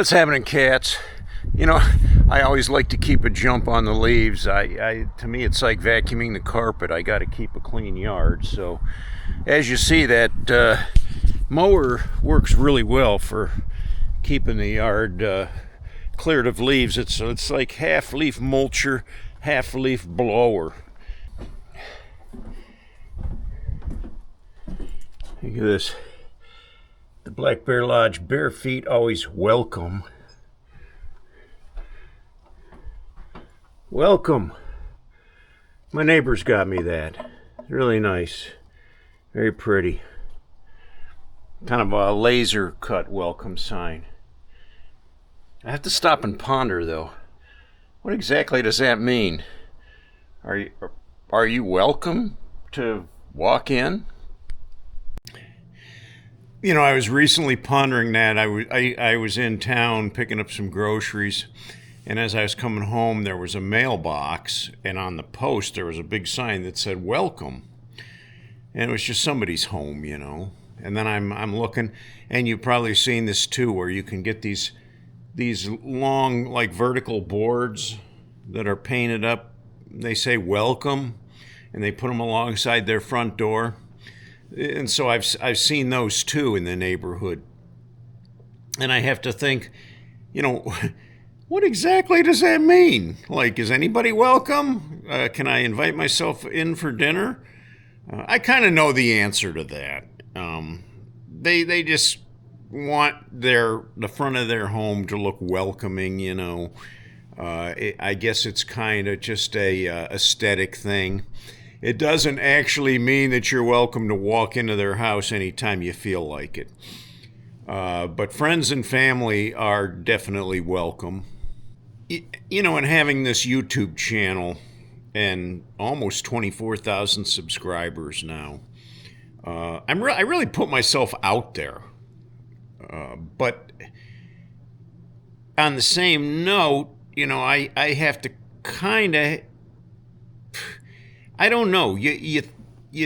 What's happening, cats? You know, I always like to keep a jump on the leaves. To me, it's like vacuuming the carpet. I got to keep a clean yard. So, as you see, that mower works really well for keeping the yard cleared of leaves. It's like half leaf mulcher, half leaf blower. Look at this. The Black Bear Lodge bare feet always welcome. Welcome. My neighbors got me that. Really nice. Very pretty. Kind of a laser cut welcome sign. I have to stop and ponder though. What exactly does that mean? Are you welcome to walk in? You know, I was recently pondering that. I was in town picking up some groceries, and as I was coming home, there was a mailbox, and on the post there was a big sign that said "Welcome," and it was just somebody's home, you know. And then I'm looking, and you've probably seen this too, where you can get these long, like, vertical boards that are painted up. They say "Welcome," and they put them alongside their front door. And so I've seen those too in the neighborhood. And I have to think, you know, what exactly does that mean? Like, is anybody welcome? Can I invite myself in for dinner? I kind of know the answer to that. They just want the front of their home to look welcoming, you know. I guess it's kind of just a aesthetic thing. It doesn't actually mean that you're welcome to walk into their house anytime you feel like it. But friends and family are definitely welcome. You know, and having this YouTube channel and almost 24,000 subscribers now, I really put myself out there. But on the same note, you know, I have to kind of, I don't know. You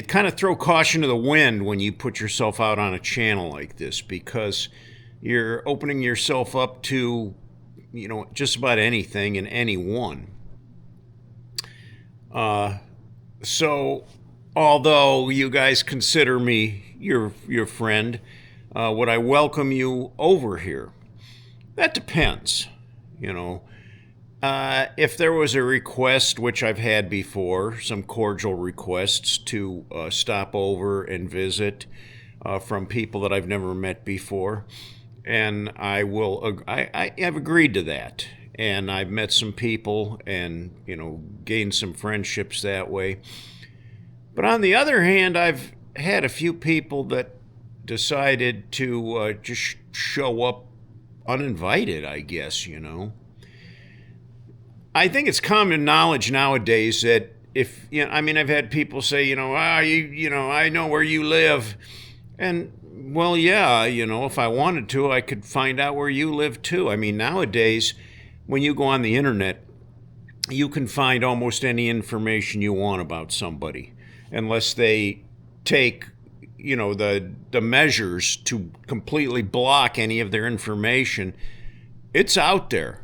kind of throw caution to the wind when you put yourself out on a channel like this, because you're opening yourself up to, you know, just about anything and anyone. So, although you guys consider me your friend, would I welcome you over here? That depends, you know. If there was a request, which I've had before, some cordial requests to stop over and visit from people that I've never met before, and I have agreed to that, and I've met some people and, you know, gained some friendships that way. But on the other hand, I've had a few people that decided to just show up uninvited, I guess, you know. I think it's common knowledge nowadays that if, you know, I mean, I've had people say, you know, I know where you live. And, well, yeah, you know, if I wanted to, I could find out where you live too. I mean, nowadays, when you go on the internet, you can find almost any information you want about somebody, unless they take, you know, the measures to completely block any of their information. It's out there.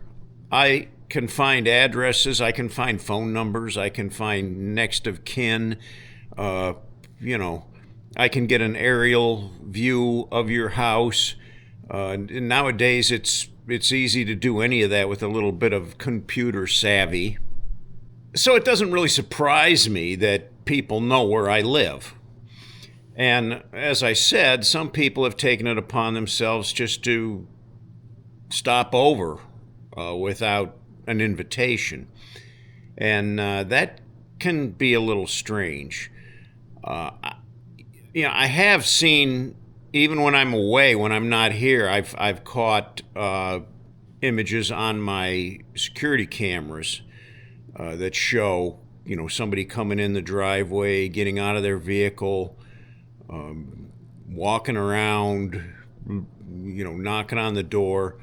I can find addresses, I can find phone numbers, I can find next of kin, you know, I can get an aerial view of your house. And nowadays it's easy to do any of that with a little bit of computer savvy. So it doesn't really surprise me that people know where I live. And as I said, some people have taken it upon themselves just to stop over without an invitation, and that can be a little strange. You know, I have seen, even when I'm away, when I'm not here, I've caught images on my security cameras that show, you know, somebody coming in the driveway, getting out of their vehicle, walking around, you know, knocking on the door.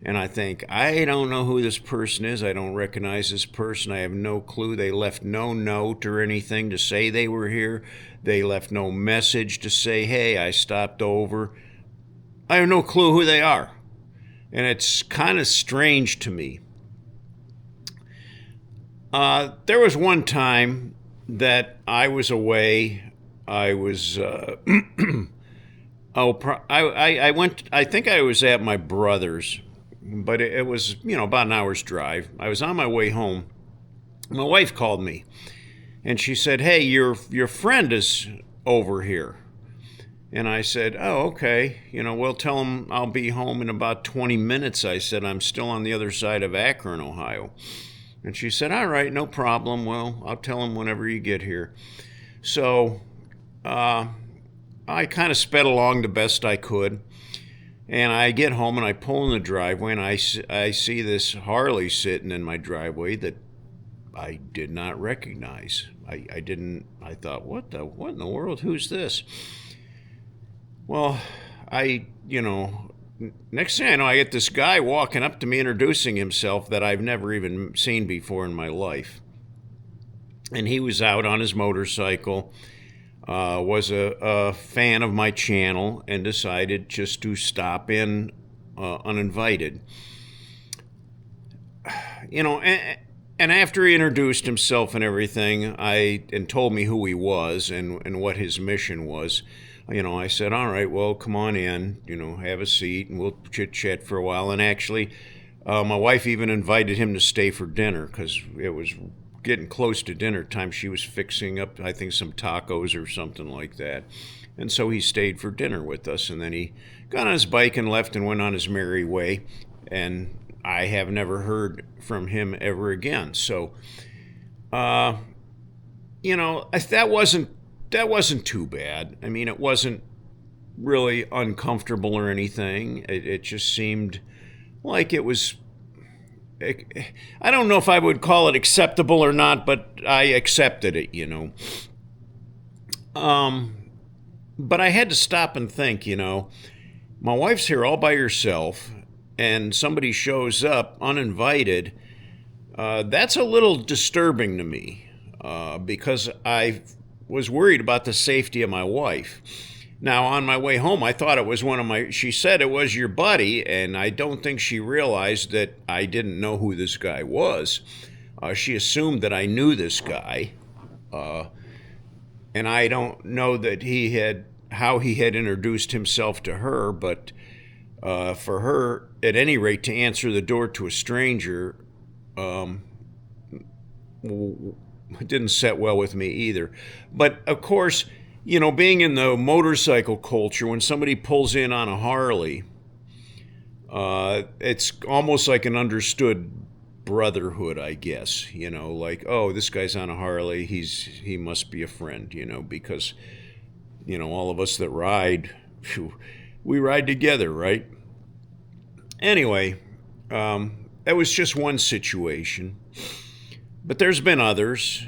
And I think, I don't know who this person is. I don't recognize this person. I have no clue. They left no note or anything to say they were here. They left no message to say, hey, I stopped over. I have no clue who they are. and it's kind of strange to me. There was one time that I was away. I was I went. I think I was at my brother's, but it was about an hour's drive. I was on my way home. My wife called me, and she said, "Hey, your friend is over here." And I said, "Oh, okay. We'll tell him I'll be home in about 20 minutes." I said, "I'm still on the other side of Akron, Ohio." And she said, "All right, no problem. Well, I'll tell him whenever you get here." So I kind of sped along the best I could. And I get home and I pull in the driveway, and I see this Harley sitting in my driveway that I did not recognize. I thought, what in the world? Who's this? Well, next thing I know, I get this guy walking up to me introducing himself that I've never even seen before in my life. And he was out on his motorcycle, was a fan of my channel, and decided just to stop in uninvited. And after he introduced himself and everything, and told me who he was and what his mission was, I said, "All right, well, come on in, have a seat, and we'll chit-chat for a while." And actually, my wife even invited him to stay for dinner because it was getting close to dinner time. She was fixing up, I think, some tacos or something like that. And so he stayed for dinner with us, and then he got on his bike and left and went on his merry way. And I have never heard from him ever again. So, that wasn't too bad. I mean, it wasn't really uncomfortable or anything. It just seemed like it was, I don't know if I would call it acceptable or not, but I accepted it, But I had to stop and think, my wife's here all by herself, and somebody shows up uninvited. That's a little disturbing to me, because I was worried about the safety of my wife. Now, on my way home, I thought it was she said it was your buddy, and I don't think she realized that I didn't know who this guy was. She assumed that I knew this guy, and I don't know that how he had introduced himself to her, but for her, at any rate, to answer the door to a stranger, it didn't set well with me either. But of course, being in the motorcycle culture, when somebody pulls in on a Harley, it's almost like an understood brotherhood, I guess. Like, oh, this guy's on a Harley, he must be a friend, because all of us that ride, we ride together, right? Anyway, that was just one situation. But there's been others.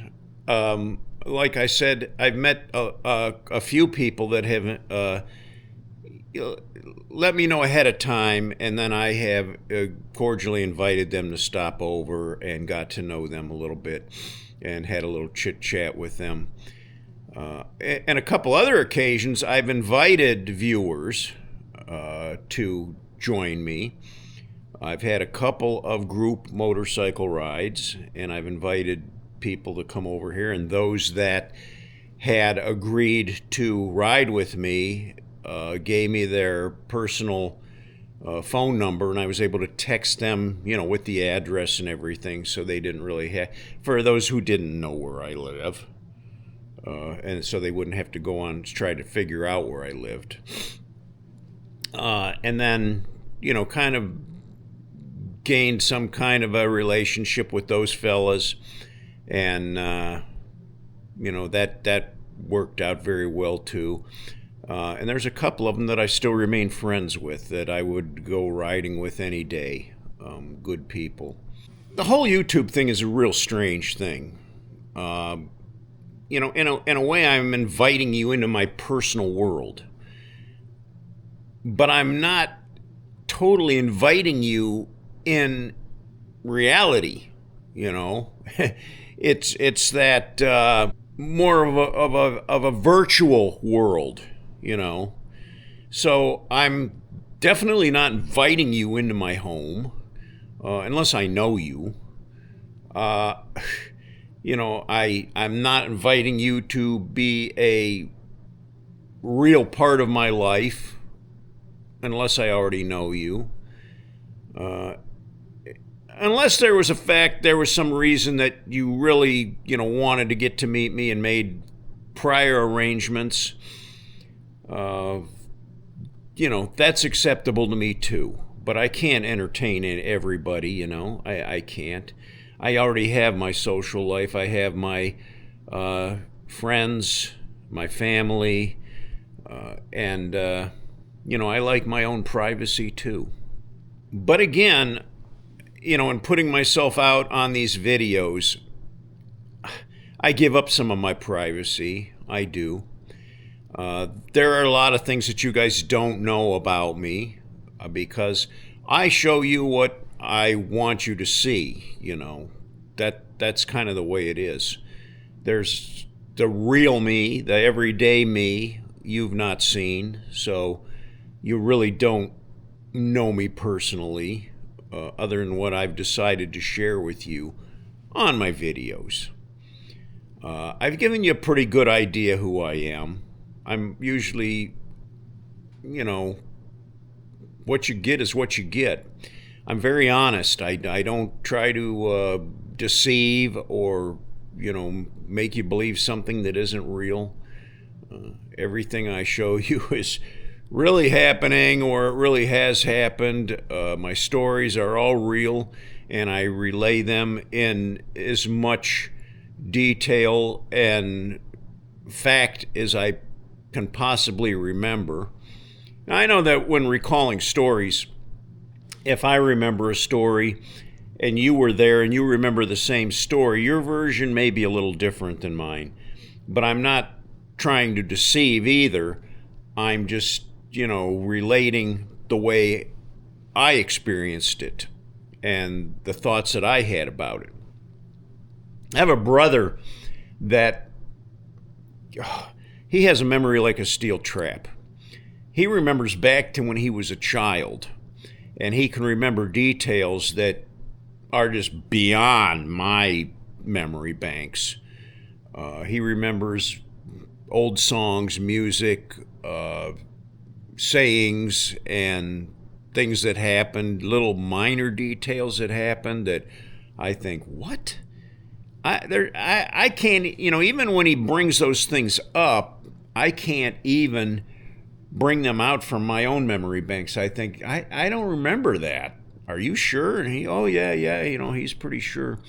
Like I said, I've met a few people that have let me know ahead of time, and then I have cordially invited them to stop over and got to know them a little bit and had a little chit-chat with them. And a couple other occasions, I've invited viewers to join me. I've had a couple of group motorcycle rides, and I've invited people to come over here, and those that had agreed to ride with me gave me their personal phone number, and I was able to text them, with the address and everything, so they didn't really for those who didn't know where I live, and so they wouldn't have to go on to try to figure out where I lived. And then, kind of gained some kind of a relationship with those fellas, and that worked out very well too. And there's a couple of them that I still remain friends with that I would go riding with any day. Good people. The whole YouTube thing is a real strange thing. In a way, I'm inviting you into my personal world, but I'm not totally inviting you in reality. It's that more of a virtual world. So I'm definitely not inviting you into my home unless I know you. I'm not inviting you to be a real part of my life unless I already know you. Unless there was some reason that you really, wanted to get to meet me and made prior arrangements, that's acceptable to me too. But I can't entertain everybody, I can't. I already have my social life. I have my friends, my family, and I like my own privacy too. But again, in putting myself out on these videos, I give up some of my privacy. I do. There are a lot of things that you guys don't know about me because I show you what I want you to see. That's kind of the way it is. There's the real me, the everyday me you've not seen, so you really don't know me personally, other than what I've decided to share with you on my videos. I've given you a pretty good idea who I am. I'm usually, what you get is what you get. I'm very honest. I don't try to deceive or, make you believe something that isn't real. Everything I show you is really happening or it really has happened. My stories are all real, and I relay them in as much detail and fact as I can possibly remember. Now, I know that when recalling stories, if I remember a story and you were there and you remember the same story, your version may be a little different than mine. But I'm not trying to deceive either. I'm just, relating the way I experienced it and the thoughts that I had about it. I have a brother that he has a memory like a steel trap. He remembers back to when he was a child, and he can remember details that are just beyond my memory banks. He remembers old songs, music, sayings, and things that happened, little minor details that happened that I think, what? I can't, even when he brings those things up, I can't even bring them out from my own memory banks. I think, I don't remember that. Are you sure? And he, oh, yeah, he's pretty sure.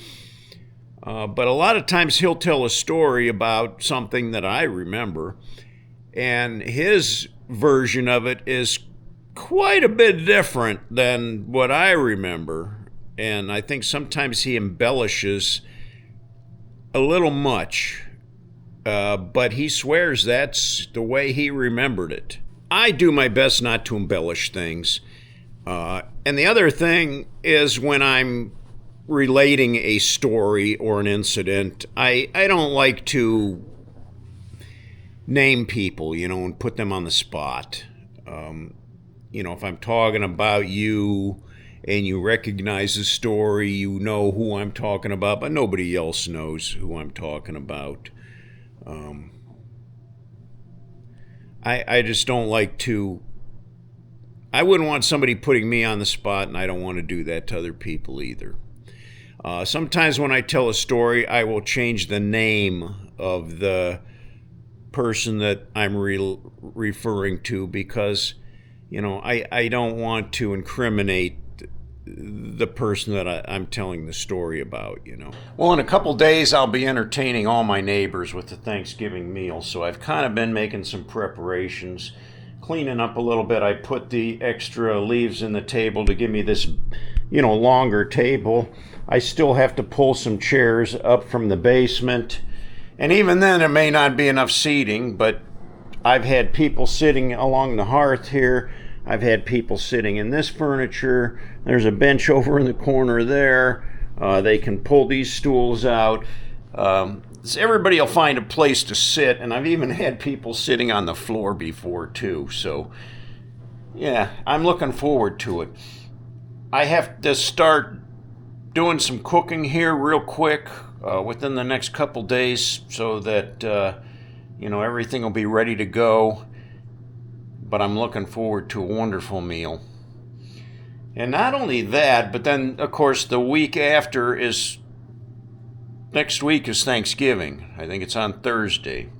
But a lot of times he'll tell a story about something that I remember, and his version of it is quite a bit different than what I remember. And I think sometimes he embellishes a little much, but he swears that's the way he remembered it. I do my best not to embellish things. And the other thing is, when I'm relating a story or an incident, I don't like to name people, and put them on the spot. If I'm talking about you and you recognize the story, you know who I'm talking about, but nobody else knows who I'm talking about. I just don't like to. I wouldn't want somebody putting me on the spot, and I don't want to do that to other people either. Sometimes when I tell a story, I will change the name of the person that I'm referring to because, I don't want to incriminate the person that I'm telling the story about, Well, in a couple days, I'll be entertaining all my neighbors with the Thanksgiving meal, so I've kind of been making some preparations, cleaning up a little bit. I put the extra leaves in the table to give me this, longer table. I still have to pull some chairs up from the basement, and even then, there may not be enough seating, but I've had people sitting along the hearth here. I've had people sitting in this furniture. There's a bench over in the corner there. They can pull these stools out. So everybody will find a place to sit, and I've even had people sitting on the floor before too. So Yeah, I'm looking forward to it. I have to start doing some cooking here real quick within the next couple days so that everything will be ready to go. But I'm looking forward to a wonderful meal. And not only that, but then of course the week after is next week is Thanksgiving. I think it's on Thursday.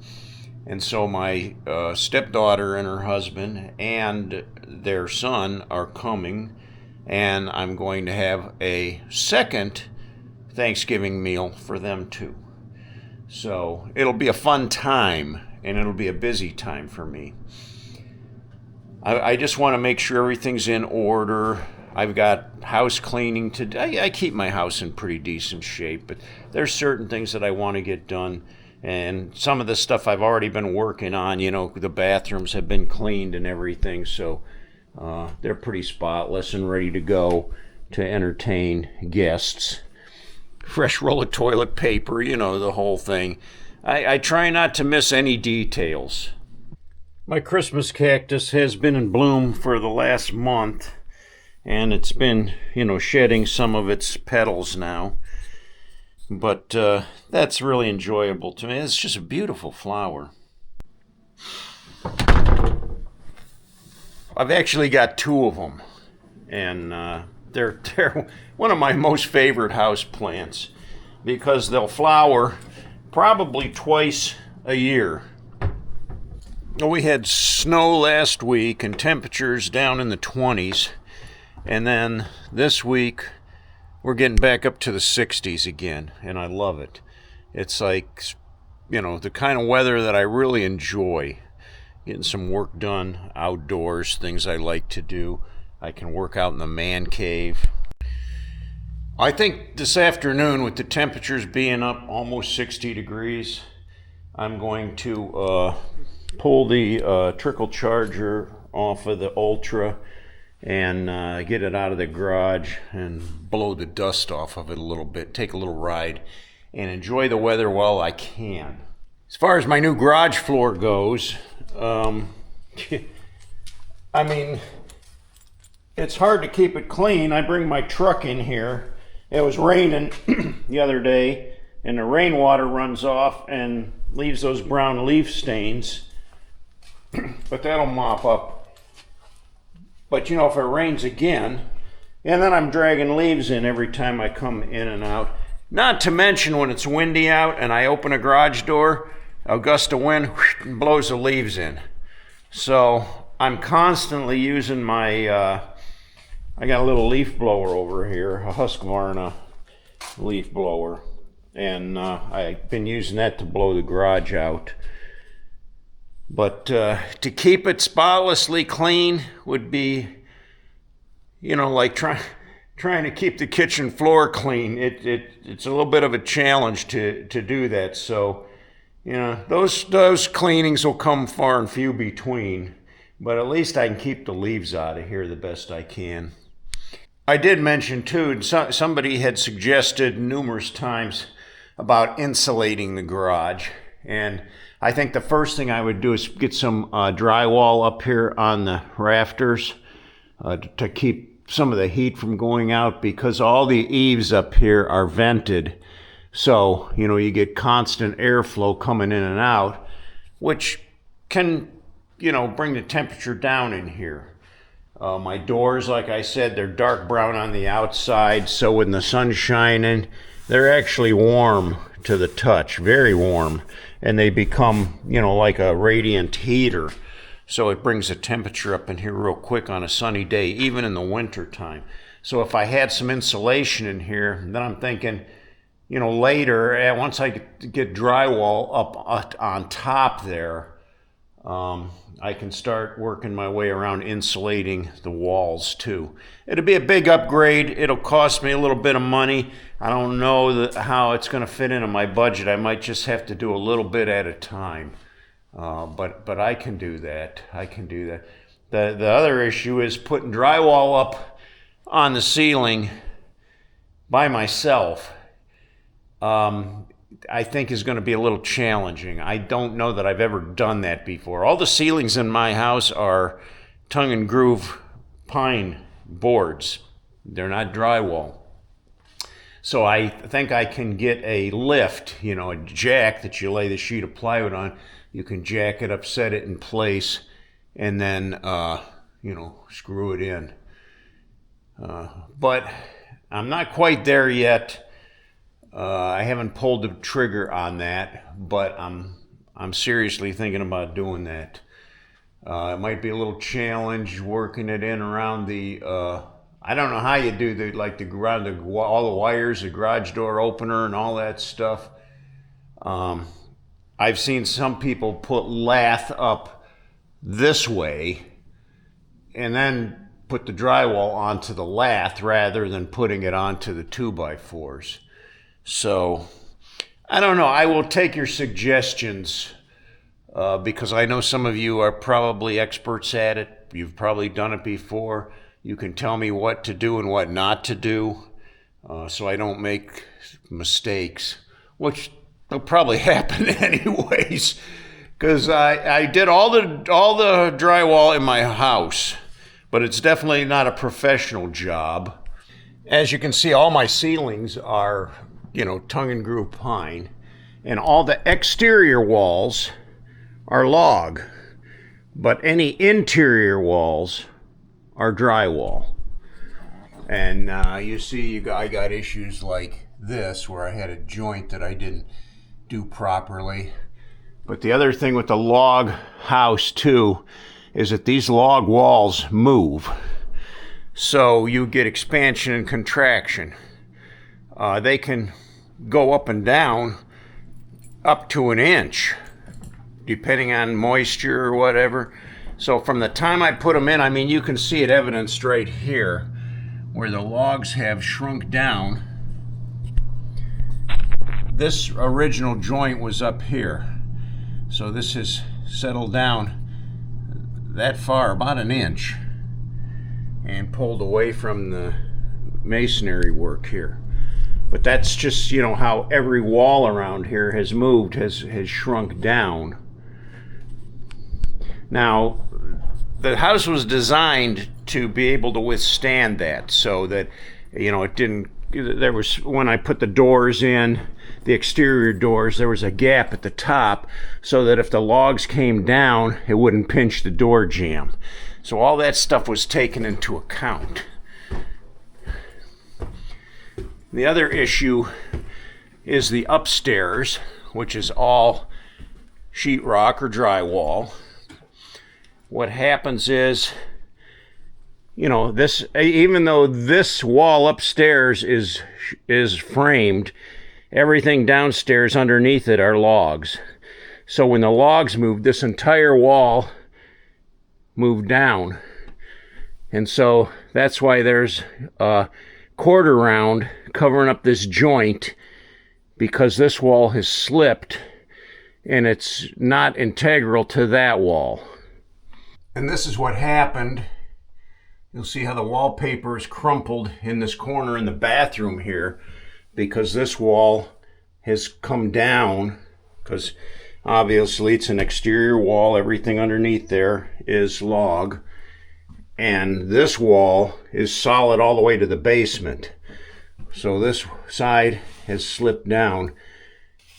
And so my stepdaughter and her husband and their son are coming, and I'm going to have a second Thanksgiving meal for them too. So it'll be a fun time, and it'll be a busy time for me. I just want to make sure everything's in order. I've got house cleaning to do. I keep my house in pretty decent shape, but there's certain things that I want to get done. And some of the stuff I've already been working on, the bathrooms have been cleaned and everything, so they're pretty spotless and ready to go to entertain guests. Fresh roll of toilet paper, the whole thing. I try not to miss any details. My Christmas cactus has been in bloom for the last month, and it's been, shedding some of its petals now. But that's really enjoyable to me. It's just a beautiful flower. I've actually got two of them, and they're one of my most favorite house plants because they'll flower probably twice a year. We had snow last week and temperatures down in the 20s, and then this week we're getting back up to the 60s again, and I love it. It's like, the kind of weather that I really enjoy. Getting some work done outdoors, things I like to do. I can work out in the man cave. I think this afternoon, with the temperatures being up almost 60 degrees, I'm going to pull the trickle charger off of the Ultra and get it out of the garage and blow the dust off of it a little bit, take a little ride, and enjoy the weather while I can. As far as my new garage floor goes, it's hard to keep it clean. I bring my truck in here. It was raining the other day, and the rainwater runs off and leaves those brown leaf stains, but that'll mop up. But if it rains again, and then I'm dragging leaves in every time I come in and out. Not to mention when it's windy out and I open a garage door, a gust of wind blows the leaves in. So I'm constantly using my, I got a little leaf blower over here, a Husqvarna leaf blower. And I've been using that to blow the garage out. But to keep it spotlessly clean would be, like trying to keep the kitchen floor clean. It's a little bit of a challenge to do that. So, those cleanings will come far and few between. But at least I can keep the leaves out of here the best I can. I did mention too, somebody had suggested numerous times about insulating the garage. And I think the first thing I would do is get some drywall up here on the rafters to keep some of the heat from going out, because all the eaves up here are vented. So, you get constant airflow coming in and out, which can, bring the temperature down in here. My doors, like I said, they're dark brown on the outside, so when the sun's shining, they're actually warm to the touch, very warm. And they become, like a radiant heater. So it brings the temperature up in here real quick on a sunny day, even in the winter time. So if I had some insulation in here, then I'm thinking, later, once I get drywall up on top there, I can start working my way around insulating the walls too. It'll be a big upgrade. It'll cost me a little bit of money. I don't know how it's going to fit into my budget. I might just have to do a little bit at a time. But I can do that. The other issue is putting drywall up on the ceiling by myself. I think is going to be a little challenging. I don't know that I've ever done that before. All the ceilings in my house are tongue and groove pine boards. They're not drywall. So I think I can get a lift, a jack that you lay the sheet of plywood on. You can jack it up, set it in place, and then, screw it in. But I'm not quite there yet. I haven't pulled the trigger on that, but I'm seriously thinking about doing that. It might be a little challenge working it in around the, I don't know how you do all the wires, the garage door opener and all that stuff. I've seen some people put lath up this way and then put the drywall onto the lath rather than putting it onto the 2x4s. So, I don't know. I will take your suggestions because I know some of you are probably experts at it. You've probably done it before. You can tell me what to do and what not to do so I don't make mistakes, which will probably happen anyways because I did all the drywall in my house, but it's definitely not a professional job. As you can see, all my ceilings are, tongue and groove pine, and all the exterior walls are log, but any interior walls are drywall. And you see, I got issues like this where I had a joint that I didn't do properly. But the other thing with the log house too is that these log walls move. So you get expansion and contraction. They can go up and down up to an inch, depending on moisture or whatever. So from the time I put them in, you can see it evidenced right here, where the logs have shrunk down. This original joint was up here. So this has settled down that far, about an inch, and pulled away from the masonry work here. But that's just, how every wall around here has moved, has shrunk down. Now, the house was designed to be able to withstand that, so that, it didn't, when I put the doors in, the exterior doors, there was a gap at the top so that if the logs came down, it wouldn't pinch the door jamb. So all that stuff was taken into account. The other issue is the upstairs, which is all sheetrock or drywall. What happens is, this, even though this wall upstairs is framed, everything downstairs underneath it are logs. So when the logs moved, this entire wall moved down. And so that's why there's a quarter round covering up this joint, because this wall has slipped and it's not integral to that wall. And this is what happened. You'll see how the wallpaper is crumpled in this corner in the bathroom here, because this wall has come down, because obviously it's an exterior wall. Everything underneath there is log. And this wall is solid all the way to the basement. So this side has slipped down,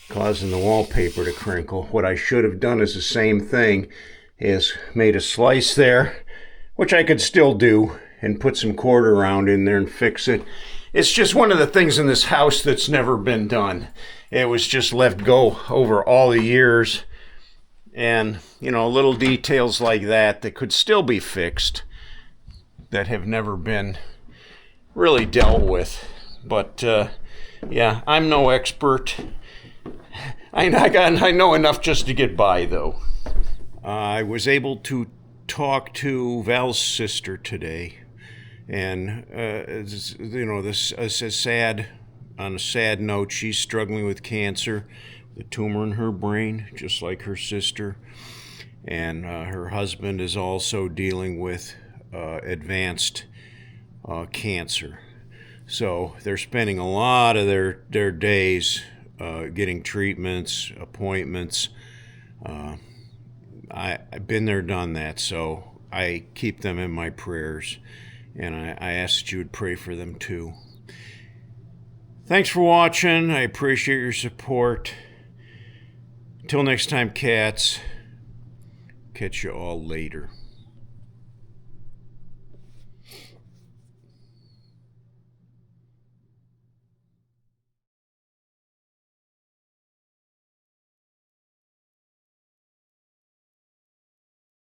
causing the wallpaper to crinkle. What I should have done is the same thing, is made a slice there, which I could still do, and put some quarter round in there and fix it. It's just one of the things in this house that's never been done. It was just left go over all the years. And, little details like that could still be fixed, that have never been really dealt with. But, yeah, I'm no expert. I know enough just to get by, though. I was able to talk to Val's sister today, and this is sad. On a sad note, she's struggling with cancer, the tumor in her brain, just like her sister, and her husband is also dealing with advanced cancer. So they're spending a lot of their days getting treatments, appointments. I've been there, done that. So I keep them in my prayers, and I ask that you would pray for them too. Thanks for watching. I appreciate your support. Until next time, cats, catch you all later.